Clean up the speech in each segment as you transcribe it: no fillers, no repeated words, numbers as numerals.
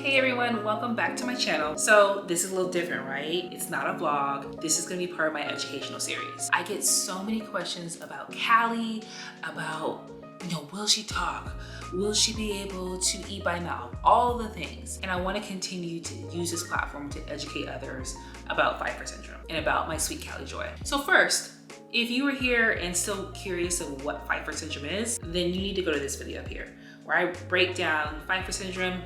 Hey everyone, welcome back to my channel. So this is a little different, right? It's not a vlog. This is gonna be part of my educational series. I get so many questions about Cali, about, will she talk? Will she be able to eat by mouth? All the things. And I wanna continue to use this platform to educate others about Pfeiffer syndrome and about my sweet Cali joy. So first, if you were here and still curious of what Pfeiffer syndrome is, then you need to go to this video up here, where I break down Pfeiffer syndrome,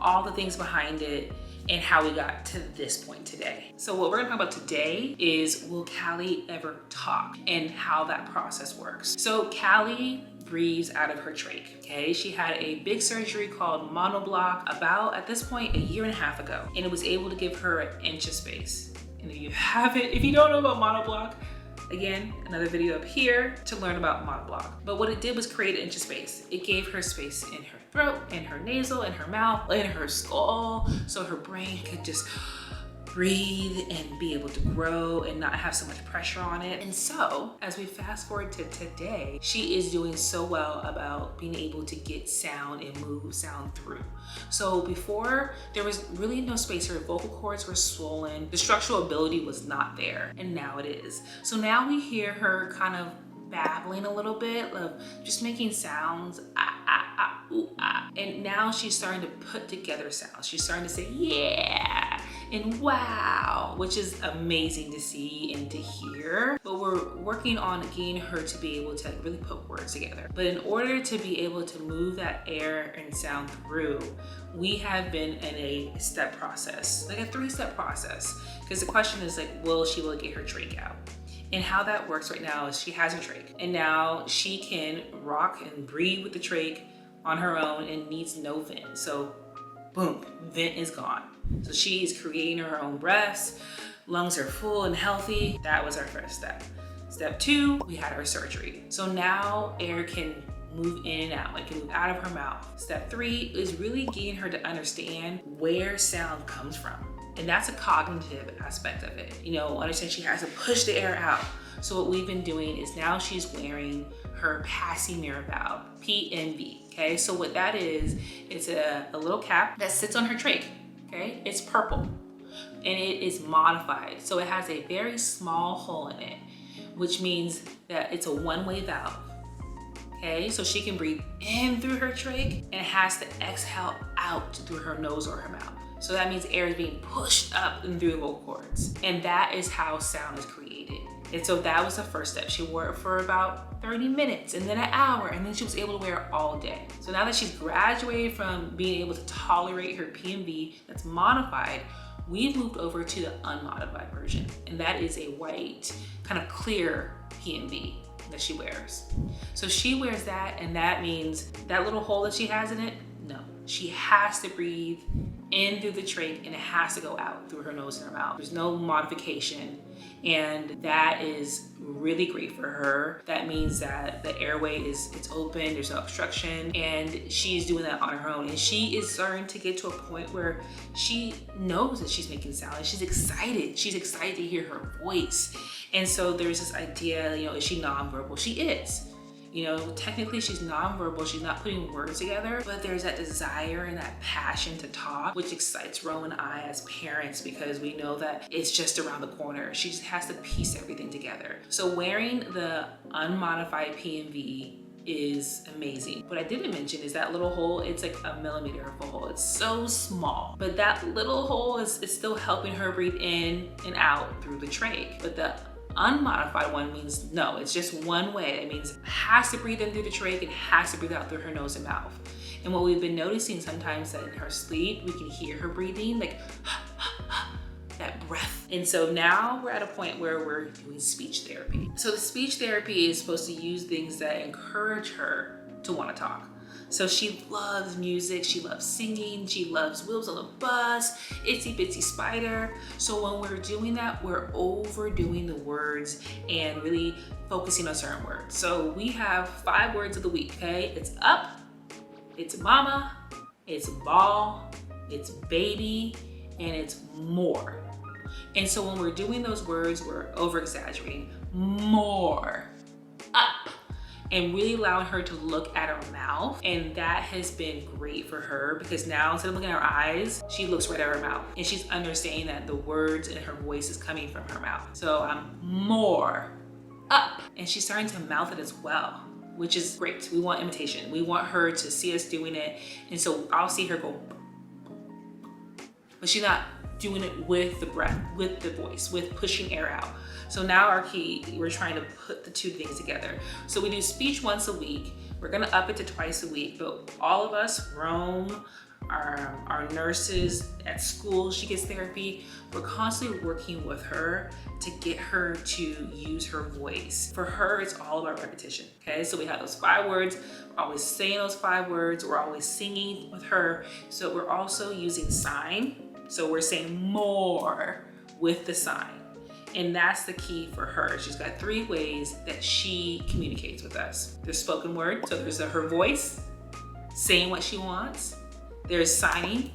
all the things behind it, and how we got to this point today. So what we're gonna talk about today is, will Cali ever talk and how that process works? So Cali breathes out of her trach, okay? She had a big surgery called MONOBLOC about, at this point, 1.5 years ago, and it was able to give her 1 inch of space. And if you don't know about MONOBLOC, again, another video up here to learn about MONOBLOC. But what it did was create 1 inch of space. It gave her space in her throat, in her nasal, in her mouth, in her skull, so her brain could just breathe and be able to grow and not have so much pressure on it. And so, as we fast forward to today, she is doing so well about being able to get sound and move sound through. So before, there was really no space. Her vocal cords were swollen. The structural ability was not there, and now it is. So now we hear her kind of babbling a little bit, of just making sounds, ah, ah, ah, ooh, ah. And now she's starting to put together sounds. She's starting to say, yeah, and wow, which is amazing to see and to hear. But we're working on getting her to be able to really put words together. But in order to be able to move that air and sound through, we have been in a step process, like a 3-step process. Because the question is like, will she be able to get her trach out? And how that works right now is she has her trach, and now she can rock and breathe with the trach on her own and needs no vent. So boom, vent is gone. So she is creating her own breaths, lungs are full and healthy. That was our first step. Step 2, we had our surgery. So now air can move in and out, like can move out of her mouth. Step 3 is really getting her to understand where sound comes from. And that's a cognitive aspect of it. Understand she has to push the air out. So what we've been doing is now she's wearing her PASSY MUIR valve, PNV, okay? So what that is, it's a little cap that sits on her trach, okay? It's purple, and it is modified. So it has a very small hole in it, which means that it's a one-way valve, okay? So she can breathe in through her trach and it has to exhale out through her nose or her mouth. So that means air is being pushed up and through the vocal cords. And that is how sound is created. And so that was the first step. She wore it for about 30 minutes and then an hour, and then she was able to wear it all day. So now that she's graduated from being able to tolerate her PNV that's modified, we've moved over to the unmodified version. And that is a white, kind of clear PNV that she wears. So she wears that, and that means that little hole that she has in it, no. She has to breathe in through the trach, and it has to go out through her nose and her mouth. There's no modification, and that is really great for her. That means that the airway it's open, there's no obstruction, and she's doing that on her own. And she is starting to get to a point where she knows that she's making sound, and she's excited. She's excited to hear her voice. And so there's this idea, is she nonverbal? She is. Technically she's nonverbal, she's not putting words together, but there's that desire and that passion to talk, which excites Ro and I as parents, because we know that it's just around the corner. She just has to piece everything together. So wearing the unmodified PNV is amazing. What I didn't mention is that little hole, it's like 1 millimeter of a hole. It's so small, but that little hole is still helping her breathe in and out through the trach. But the unmodified one means no, it's just one way. It means it has to breathe in through the trach and has to breathe out through her nose and mouth. And what we've been noticing sometimes that in her sleep, we can hear her breathing, like that breath. And so now we're at a point where we're doing speech therapy. So the speech therapy is supposed to use things that encourage her to want to talk. So she loves music, she loves singing, she loves Wheels on the Bus, Itsy Bitsy Spider. So when we're doing that, we're overdoing the words and really focusing on certain words. So we have 5 words of the week, okay? It's up, it's mama, it's ball, it's baby, and it's more. And so when we're doing those words, we're over exaggerating. More, up. and really allowing her to look at her mouth. And that has been great for her because now instead of looking at her eyes, she looks right at her mouth and she's understanding that the words in her voice is coming from her mouth. So I'm more up, and she's starting to mouth it as well, which is great. We want imitation. We want her to see us doing it. And so I'll see her go, but she's not doing it with the breath, with the voice, with pushing air out. So now our key, we're trying to put the two things together. So we do speech once a week. We're gonna up it to twice a week, but all of us, Rome, our nurses at school, she gets therapy. We're constantly working with her to get her to use her voice. For her, it's all about repetition, okay? So we have those 5 words, we're always saying those 5 words, we're always singing with her. So we're also using sign. So we're saying more with the sign. And that's the key for her. She's got 3 ways that she communicates with us. There's spoken word, so there's her voice, saying what she wants. There's signing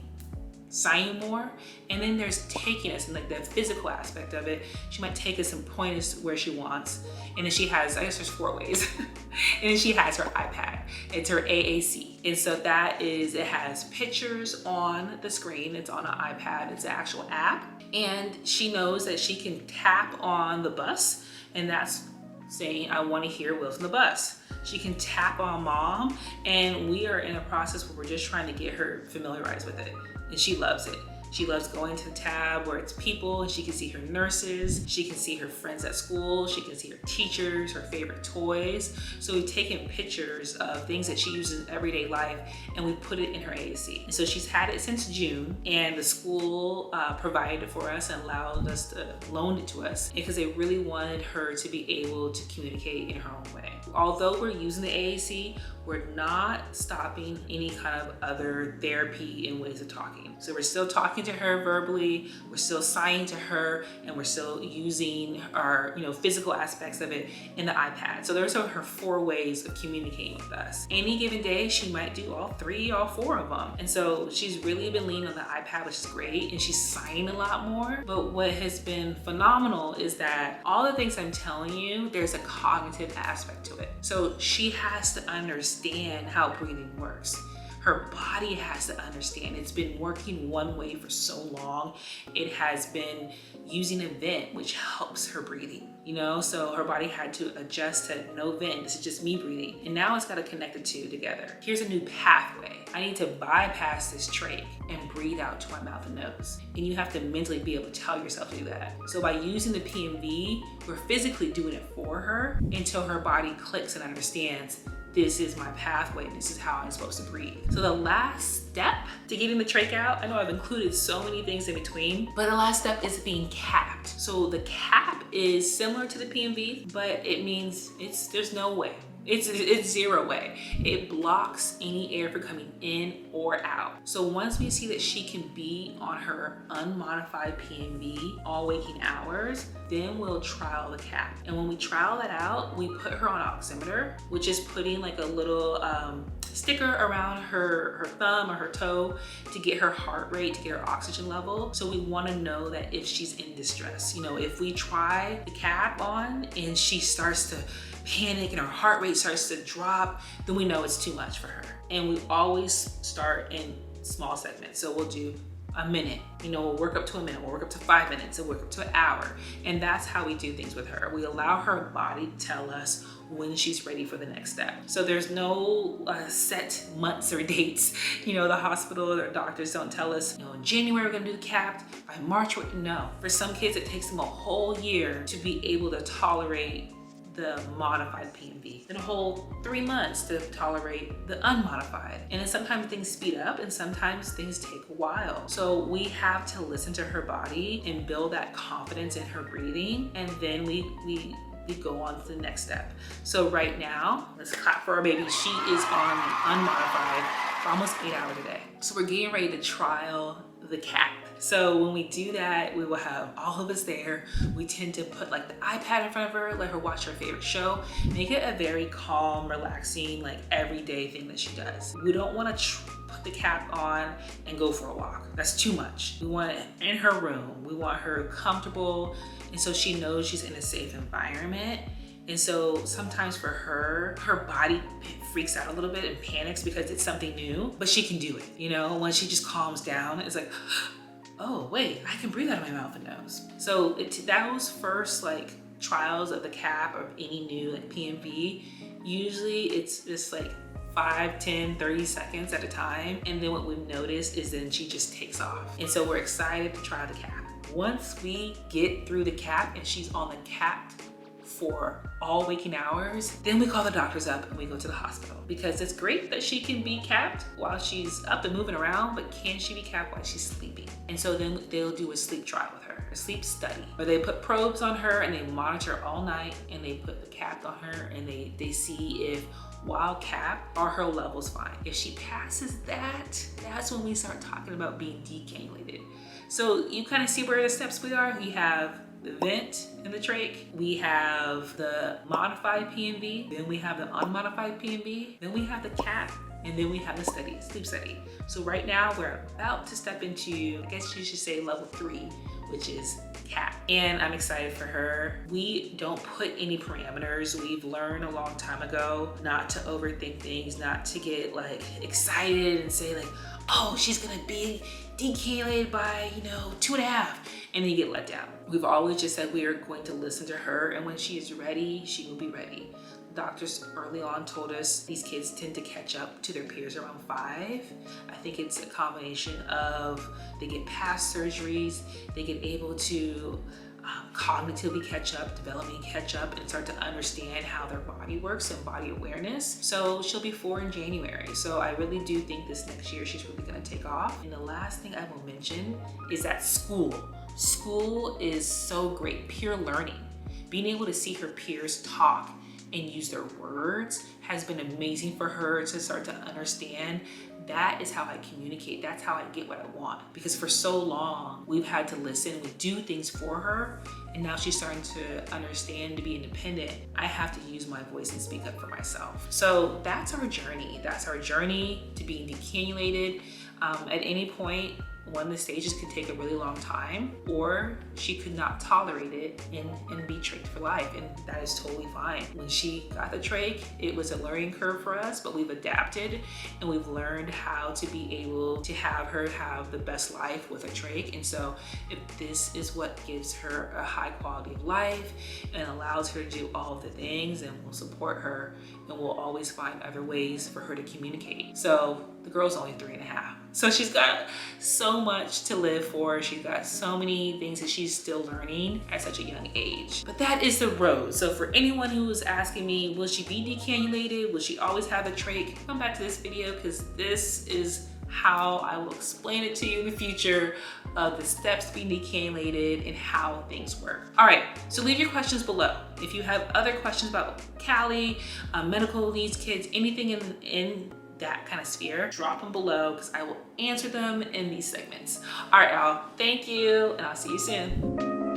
more, and then there's taking us and like the physical aspect of it. She might take us and point us where she wants, and then she has, I guess there's 4 ways. And then she has her iPad. It's her AAC, and so that is, it has pictures on the screen. It's on an iPad. It's an actual app, and she knows that she can tap on the bus, and that's saying, I want to hear Will's on the bus. She can tap on mom, and we are in a process where we're just trying to get her familiarized with it, and she loves it. She loves going to the tab where it's people, and she can see her nurses, she can see her friends at school, she can see her teachers, her favorite toys. So we've taken pictures of things that she uses in everyday life, and we put it in her AAC. And so she's had it since June, and the school provided it for us and allowed us to loan it to us because they really wanted her to be able to communicate in her own way. Although we're using the AAC, we're not stopping any kind of other therapy and ways of talking. So we're still talking to her verbally, we're still signing to her, and we're still using our physical aspects of it in the iPad. So those are her 4 ways of communicating with us. Any given day, she might do all 3, all 4 of them. And so she's really been leaning on the iPad, which is great, and she's signing a lot more. But what has been phenomenal is that all the things I'm telling you, there's a cognitive aspect to it. So she has to understand how breathing works. Her body has to understand. It's been working one way for so long. It has been using a vent, which helps her breathing, so her body had to adjust to no vent. This is just me breathing. And now it's got to connect the 2 together. Here's a new pathway. I need to bypass this trach and breathe out to my mouth and nose. And you have to mentally be able to tell yourself to do that. So by using the PMV, we're physically doing it for her until her body clicks and understands, this is my pathway, this is how I'm supposed to breathe. So the last step to getting the trach out, I know I've included so many things in between, but the last step is being capped. So the cap is similar to the PMV, but it means there's no way. It's 0 way. It blocks any air from coming in or out. So once we see that she can be on her unmodified PMV all waking hours, then we'll trial the cap. And when we trial that out, we put her on oximeter, which is putting like a little sticker around her thumb or her toe to get her heart rate, to get her oxygen level. So we want to know that if she's in distress. If we try the cap on and she starts to panic and her heart rate starts to drop, then we know it's too much for her. And we always start in small segments. So we'll do a minute, we'll work up to a minute, we'll work up to 5 minutes, and work up to an hour. And that's how we do things with her. We allow her body to tell us when she's ready for the next step. So there's no set months or dates. The hospital or doctors don't tell us, in January we're gonna do the cap, by March, no. For some kids, it takes them a whole year to be able to tolerate the modified PMV, and a whole 3 months to tolerate the unmodified. And then sometimes things speed up and sometimes things take a while. So we have to listen to her body and build that confidence in her breathing, and then we go on to the next step. So right now, let's clap for our baby. She is on unmodified for almost 8 hours a day. So we're getting ready to trial the cap. So when we do that, we will have all of us there. We tend to put like the iPad in front of her, let her watch her favorite show, make it a very calm, relaxing, like everyday thing that she does. We don't want to put the cap on and go for a walk. That's too much. We want it in her room. We want her comfortable, and so she knows she's in a safe environment. And so sometimes for her, her body freaks out a little bit and panics because it's something new, but she can do it. You know, when she just calms down, it's like, oh wait, I can breathe out of my mouth and nose. So those first like trials of the cap or any new like PMV, usually it's just like 5, 10, 30 seconds at a time. And then what we've noticed is then she just takes off. And so we're excited to try the cap. Once we get through the cap and she's on the cap for all waking hours, then we call the doctors up and we go to the hospital, because it's great that she can be capped while she's up and moving around, but can she be capped while she's sleeping? And so then they'll do a sleep trial with her, a sleep study, where they put probes on her and they monitor all night, and they put the cap on her and they see if while cap are her levels fine. If she passes that, that's when we start talking about being decannulated. So you kind of see where the steps we are. We have the vent in the trach, we have the modified PMV, then we have the unmodified PMV, then we have the cap, and then we have the study, sleep study. So right now we're about to step into, I guess you should say level 3, which is cap. And I'm excited for her. We don't put any parameters. We've learned a long time ago not to overthink things, not to get like excited and say like, oh, she's gonna be decannulated by, 2.5, and then you get let down. We've always just said we are going to listen to her, and when she is ready, she will be ready. Doctors early on told us these kids tend to catch up to their peers around 5. I think it's a combination of they get past surgeries, they get able to cognitively catch up, developmentally catch up, and start to understand how their body works and body awareness. So she'll be 4 in January. So I really do think this next year she's really gonna take off. And the last thing I will mention is that school. School is so great, peer learning. Being able to see her peers talk and use their words has been amazing for her to start to understand. That is how I communicate. That's how I get what I want. Because for so long, we've had to listen, we do things for her, and now she's starting to understand to be independent. I have to use my voice and speak up for myself. So that's our journey. That's our journey to being decannulated. At any point, one of the stages could take a really long time, or she could not tolerate it and be trached for life, and that is totally fine. When she got the trach, it was a learning curve for us, but we've adapted and we've learned how to be able to have her have the best life with a trach. And so if this is what gives her a high quality of life and allows her to do all of the things, and we'll support her, and we'll always find other ways for her to communicate. So the girl's only 3.5. So she's got so much to live for. She's got so many things that she's still learning at such a young age. But that is the road. So for anyone who is asking me, will she be decannulated? Will she always have a trach? Come back to this video, because this is how I will explain it to you in the future of the steps to being decannulated and how things work. All right, so leave your questions below. If you have other questions about Cali, medical needs kids, anything in that kind of sphere, drop them below, because I will answer them in these segments. All right, y'all, thank you, and I'll see you soon.